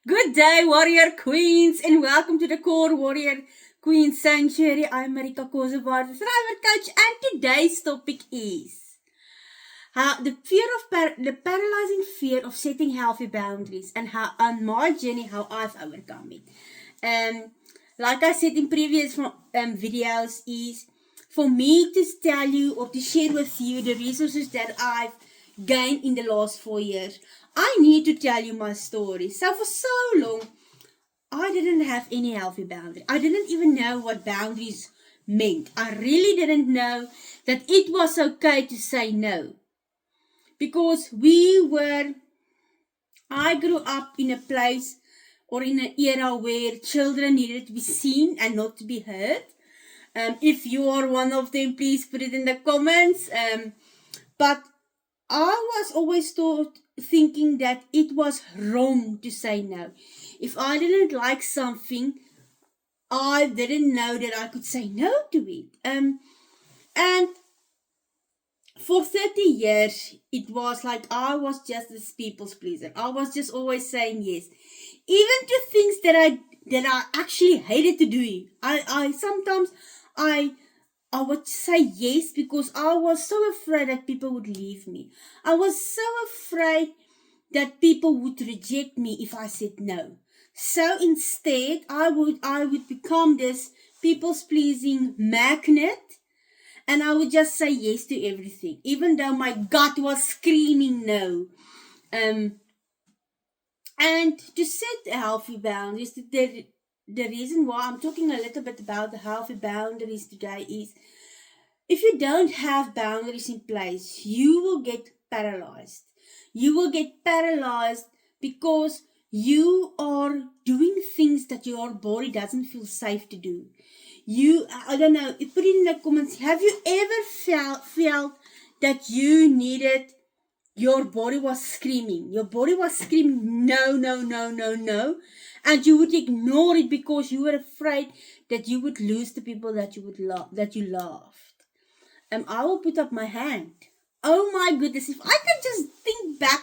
Good day, warrior queens, and welcome to the Core Warrior Queen Sanctuary. I'm Marika, the Thriver Coach, and today's topic is how the paralyzing fear of setting healthy boundaries, and how on my journey how I've overcome it. Like I said in previous videos, is for me to tell you or to share with you the resources that I've gained in the last 4 years. I need to tell you my story. So for so long, I didn't have any healthy boundaries. I didn't even know what boundaries meant. I really didn't know that it was okay to say no. Because I grew up in a place or in an era where children needed to be seen and not to be heard. If you are one of them, please put it in the comments. But I was always thinking that it was wrong to say no. If I didn't like something, I didn't know that I could say no to it. And for 30 years, it was like I was just this people's pleaser. I was just always saying yes, even to things that I actually hated to do. I sometimes I would say yes because I was so afraid that people would leave me. I was so afraid that people would reject me if I said no. So instead, I would become this people's pleasing magnet, and I would just say yes to everything, even though my gut was screaming no. And to set healthy boundaries, the reason why I'm talking a little bit about the healthy boundaries today is if you don't have boundaries in place, you will get paralyzed. You will get paralyzed because you are doing things that your body doesn't feel safe to do. I don't know, put it in the comments. Have you ever felt that you needed, your body was screaming? Your body was screaming, no, no, no, no, no. And you would ignore it because you were afraid that you would lose the people that you loved. I will put up my hand. Oh my goodness, if I can just think back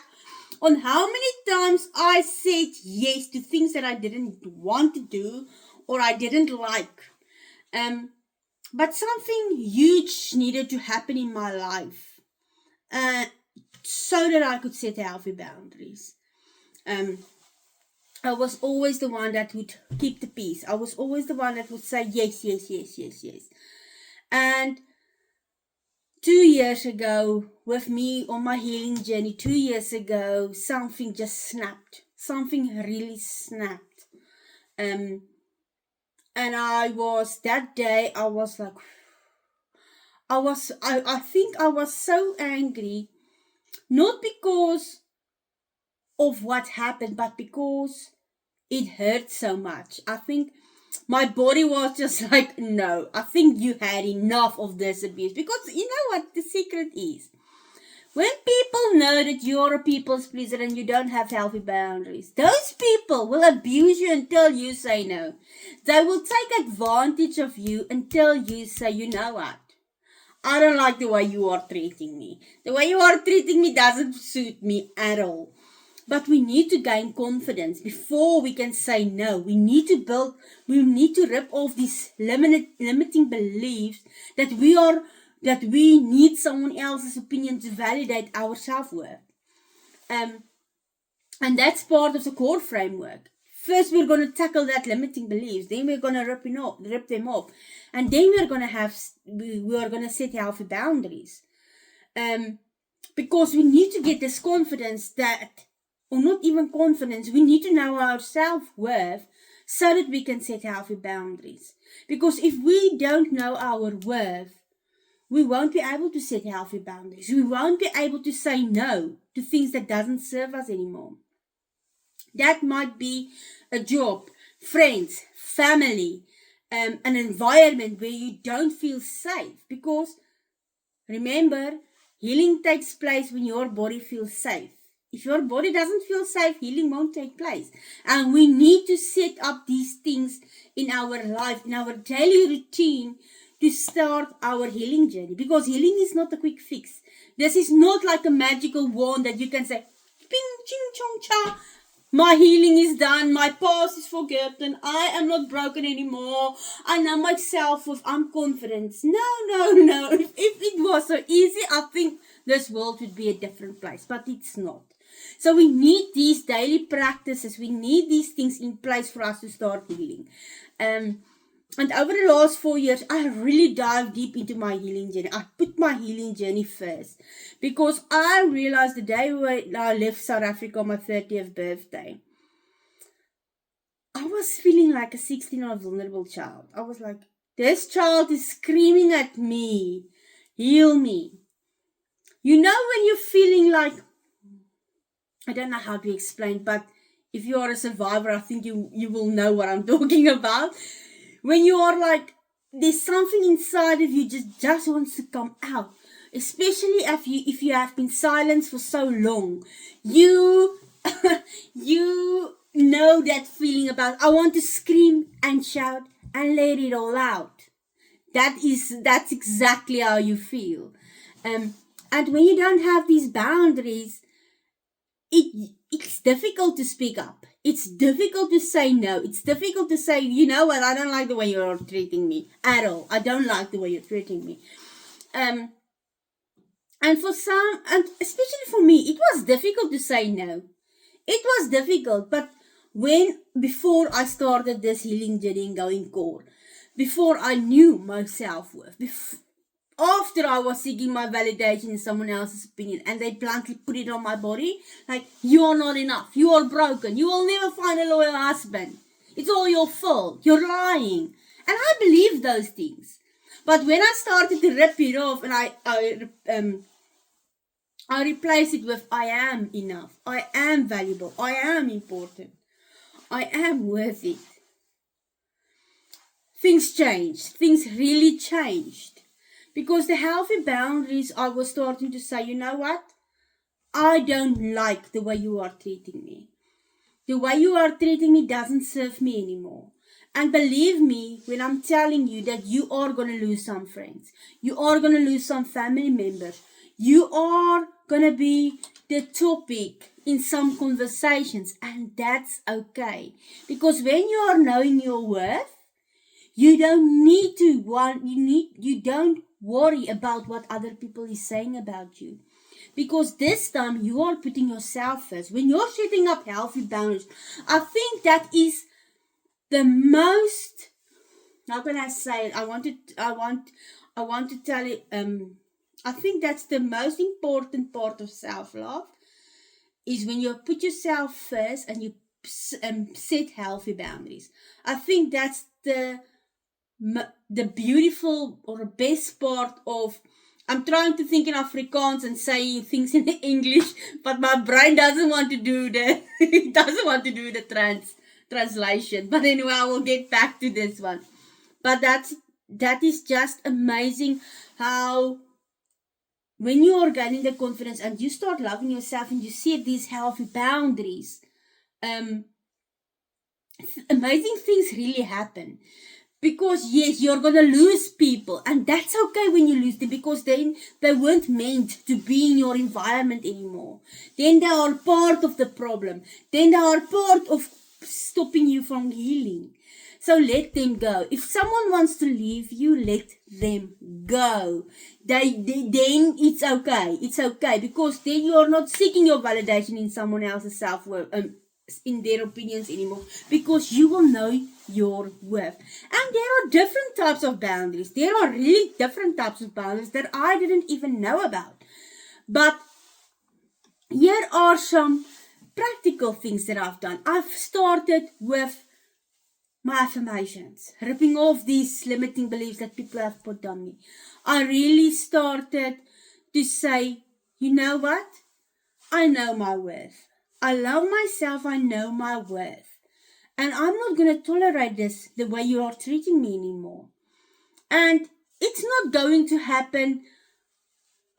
on how many times I said yes to things that I didn't want to do or I didn't like. But something huge needed to happen in my life so that I could set healthy boundaries. I was always the one that would keep the peace. I was always the one that would say yes, yes, yes, yes, yes. And 2 years ago, with me on my healing journey, 2 years ago, something just snapped. Something really snapped. And that day, I was like, I think I was so angry, not because of what happened, but because it hurt so much. I think my body was just like, no, I think you had enough of this abuse. Because you know what the secret is? When people know that you're a people's pleaser and you don't have healthy boundaries, those people will abuse you until you say no. They will take advantage of you until you say, you know what? I don't like the way you are treating me. The way you are treating me doesn't suit me at all. But we need to gain confidence before we can say no. We need to rip off these limiting beliefs that we need someone else's opinion to validate our self-worth. And that's part of the core framework. First, we're going to tackle that limiting beliefs. Then we're going to rip them off. And then we are going to set healthy boundaries. Because we need to get this confidence or not even confidence, we need to know our self-worth so that we can set healthy boundaries. Because if we don't know our worth, we won't be able to set healthy boundaries. We won't be able to say no to things that doesn't serve us anymore. That might be a job, friends, family, an environment where you don't feel safe. Because remember, healing takes place when your body feels safe. If your body doesn't feel safe, healing won't take place. And we need to set up these things in our life, in our daily routine, to start our healing journey. Because healing is not a quick fix. This is not like a magical wand that you can say, ping, ching, chong, cha, My healing is done. My past is forgotten. I am not broken anymore. I know myself with I'm confident. No. If it was so easy, I think this world would be a different place. But it's not. So we need these daily practices. We need these things in place for us to start healing. And over the last 4 years, I really dived deep into my healing journey. I put my healing journey first because I realized the day when I left South Africa on my 30th birthday, I was feeling like a 16-year-old vulnerable child. I was like, this child is screaming at me, heal me. You know when you're feeling like, I don't know how to explain, but if you are a survivor, I think you will know what I'm talking about. When you are like, there's something inside of you just wants to come out. Especially if you have been silenced for so long. You know that feeling about, I want to scream and shout and let it all out. That's exactly how you feel. And when you don't have these boundaries, it's difficult to speak up. It's difficult to say no. It's difficult to say, you know what, I don't like the way you're treating me at all. I don't like the way you're treating me. And for some, and especially for me, it was difficult to say no. It was difficult, but before I started this healing journey and going core, before I knew my self-worth, after I was seeking my validation in someone else's opinion and they bluntly put it on my body, like, you are not enough, you are broken, you will never find a loyal husband, it's all your fault, you're lying. And I believed those things. But when I started to rip it off and I replaced it with, I am enough, I am valuable, I am important, I am worth it, things changed. Things really changed. Because the healthy boundaries, I was starting to say, you know what? I don't like the way you are treating me. The way you are treating me doesn't serve me anymore. And believe me when I'm telling you that you are going to lose some friends. You are going to lose some family members. You are going to be the topic in some conversations. And that's okay. Because when you are knowing your worth, you don't worry about what other people is saying about you. Because this time you are putting yourself first. When you're setting up healthy boundaries, I think that is the most, how can I say it? I want to tell you, I think that's the most important part of self-love, is when you put yourself first and you set healthy boundaries. I think that's the beautiful or the best part of, I'm trying to think in Afrikaans and saying things in English, but my brain doesn't want to do the translation. But anyway, I will get back to this one. But that is just amazing how when you are gaining the confidence and you start loving yourself and you set these healthy boundaries, amazing things really happen. Because yes, you're gonna lose people, and that's okay when you lose them, because then they weren't meant to be in your environment anymore. Then they are part of the problem. Then they are part of stopping you from healing. So let them go. If someone wants to leave you, let them go. Then it's okay. It's okay, because then you are not seeking your validation in someone else's self-worth, in their opinions anymore, because you will know your worth. And there are different types of boundaries. There are really different types of boundaries that I didn't even know about. But here are some practical things that I've done. I've started with my affirmations, ripping off these limiting beliefs that people have put on me. I really started to say, you know what? I know my worth. I love myself, I know my worth. And I'm not going to tolerate this the way you are treating me anymore. And it's not going to happen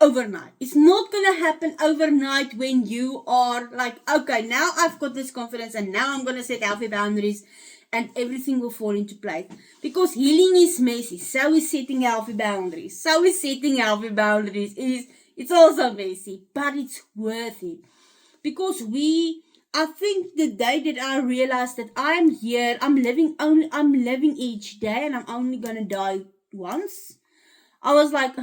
overnight. It's not going to happen overnight when you are like, okay, now I've got this confidence and now I'm going to set healthy boundaries and everything will fall into place. Because healing is messy. So is setting healthy boundaries. It's also messy, but it's worth it. Because we I think the day that I realized that I'm here, I'm living each day, and I'm only gonna die once. I was like,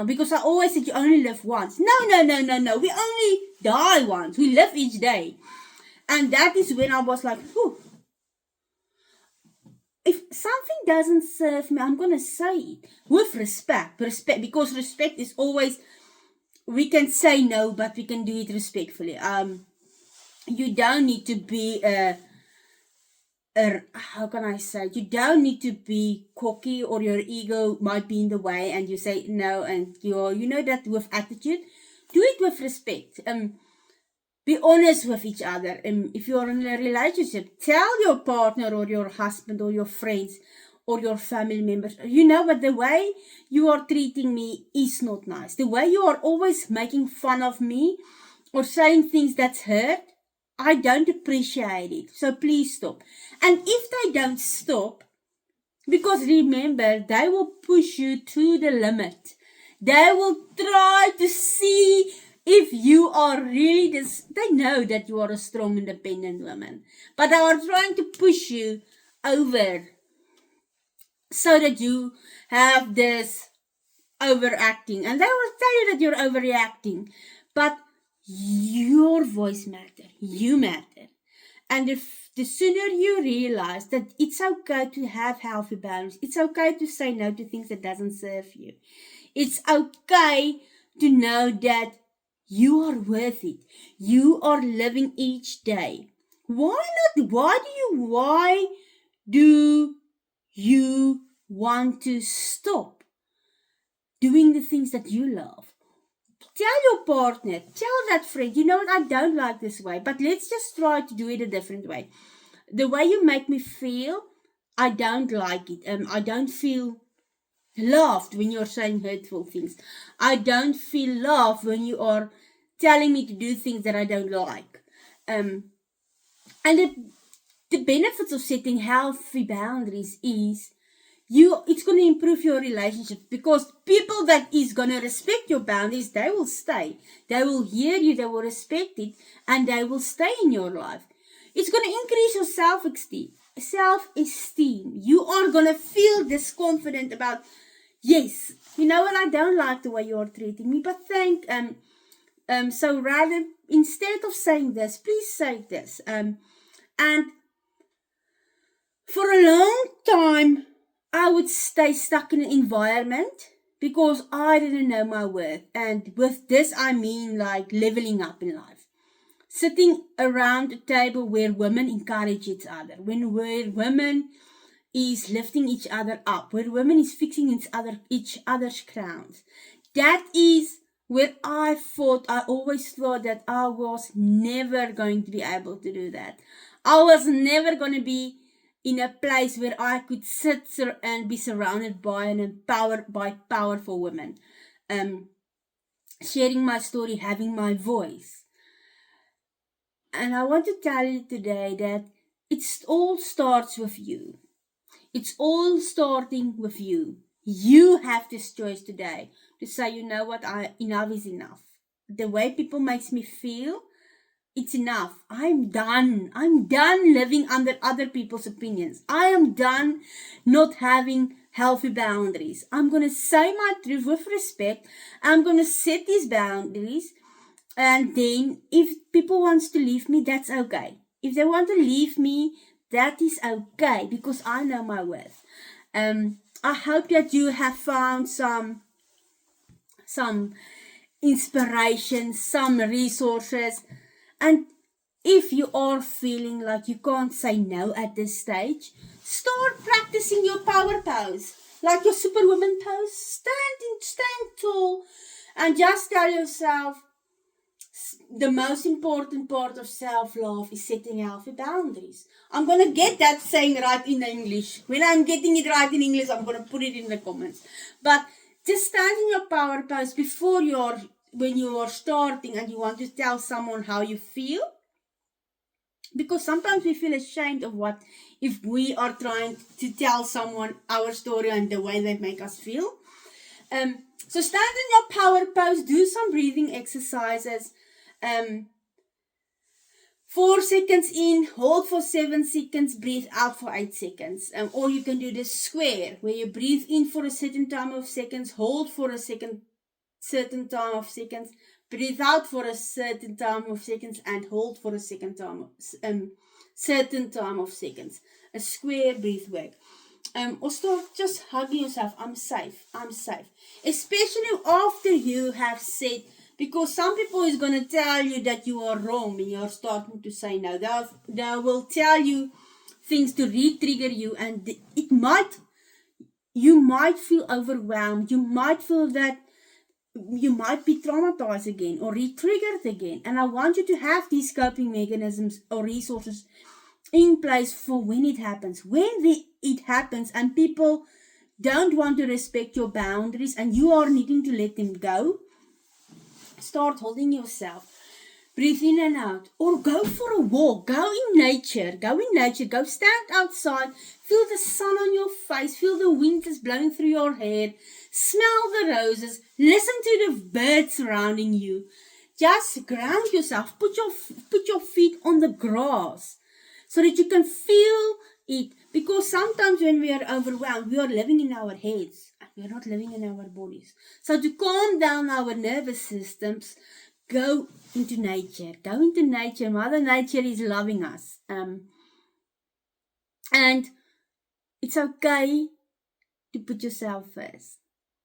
because I always said you only live once. No, no, no, no, no. We only die once. We live each day. And that is when I was like, whew. If something doesn't serve me, I'm going to say it with respect. Respect, because respect is always, we can say no, but we can do it respectfully. You don't need to be how can I say, you don't need to be cocky, or your ego might be in the way and you say no, and you know that with attitude. Do it with respect. Be honest with each other. If you're in a relationship, tell your partner or your husband or your friends or your family members, you know what, the way you are treating me is not nice. The way you are always making fun of me or saying things that's hurt, I don't appreciate it. So please stop. And if they don't stop, because remember, they will push you to the limit. They will try to see if you are really this. They know that you are a strong, independent woman, but they are trying to push you over so that you have this overacting. And they will tell you that you're overreacting. But your voice matters. You matter. And if the sooner you realize that it's okay to have healthy boundaries, it's okay to say no to things that doesn't serve you. It's okay to know that you are worth it. You are living each day. Why not? Why do you want to stop doing the things that you love? Tell your partner, tell that friend, you know what, I don't like this way, but let's just try to do it a different way. The way you make me feel, I don't like it. I don't feel loved when you're saying hurtful things. I don't feel loved when you are telling me to do things that I don't like. And the benefits of setting healthy boundaries is it's going to improve your relationship, because people that is going to respect your boundaries, they will stay. They will hear you, they will respect it, and they will stay in your life. It's going to increase your self-esteem. You are going to feel this confident about, yes, you know what, I don't like the way you're treating me, but so rather, instead of saying this, please say this. And for a long time, I would stay stuck in an environment because I didn't know my worth. And with this, I mean like leveling up in life. Sitting around a table where women encourage each other, where women is lifting each other up, where women is fixing each other's crowns. That is where I always thought that I was never going to be able to do that. I was never going to be in a place where I could sit and be surrounded by powerful women, sharing my story, having my voice. And I want to tell you today that it all starts with you. It's all starting with you. You have this choice today to say, you know what, enough is enough. The way people makes me feel, it's enough. I'm done. I'm done living under other people's opinions. I am done not having healthy boundaries. I'm going to say my truth with respect. I'm going to set these boundaries. And then if people wants to leave me, that's okay. If they want to leave me, that is okay, because I know my worth. I hope that you have found some inspiration, some resources. And if you are feeling like you can't say no at this stage, start practicing your power pose, like your superwoman pose. Stand tall, and just tell yourself, the most important part of self-love is setting healthy boundaries. I'm going to get that saying right in English. When I'm getting it right in English, I'm going to put it in the comments. But just stand in your power pose when you are starting and you want to tell someone how you feel. Because sometimes we feel ashamed of if we are trying to tell someone our story and the way they make us feel. So stand in your power pose, do some breathing exercises. 4 seconds in, hold for 7 seconds, breathe out for 8 seconds. Or you can do the square, where you breathe in for a certain time of seconds, hold for a certain time of seconds, breathe out for a certain time of seconds, and hold for a certain time of seconds. A square breath work. Or start just hugging yourself. I'm safe. I'm safe. Especially after you have said, because some people is going to tell you that you are wrong when you're starting to say no. They will tell you things to re-trigger you, and you might feel overwhelmed. You might feel that you might be traumatized again or re-triggered again. And I want you to have these coping mechanisms or resources in place for when it happens. When it happens and people don't want to respect your boundaries and you are needing to let them go, start holding yourself. Breathe in and out. Or go for a walk. Go in nature. Go stand outside. Feel the sun on your face. Feel the wind that's blowing through your hair. Smell the roses. Listen to the birds surrounding you. Just ground yourself. Put your feet on the grass so that you can feel it. Because sometimes when we are overwhelmed, we are living in our heads. We are not living in our bodies. So to calm down our nervous systems, go into nature. Go into nature. Mother Nature is loving us. And it's okay to put yourself first.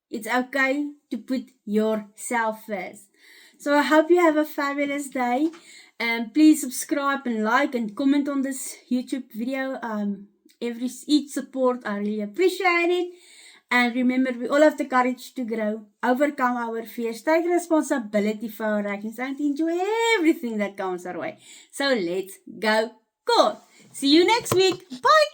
It's okay to put yourself first. So I hope you have a fabulous day. And please subscribe and like and comment on this YouTube video. Each support, I really appreciate it. And remember, we all have the courage to grow, overcome our fears, take responsibility for our actions, and enjoy everything that comes our way. So let's go. Cool. See you next week. Bye.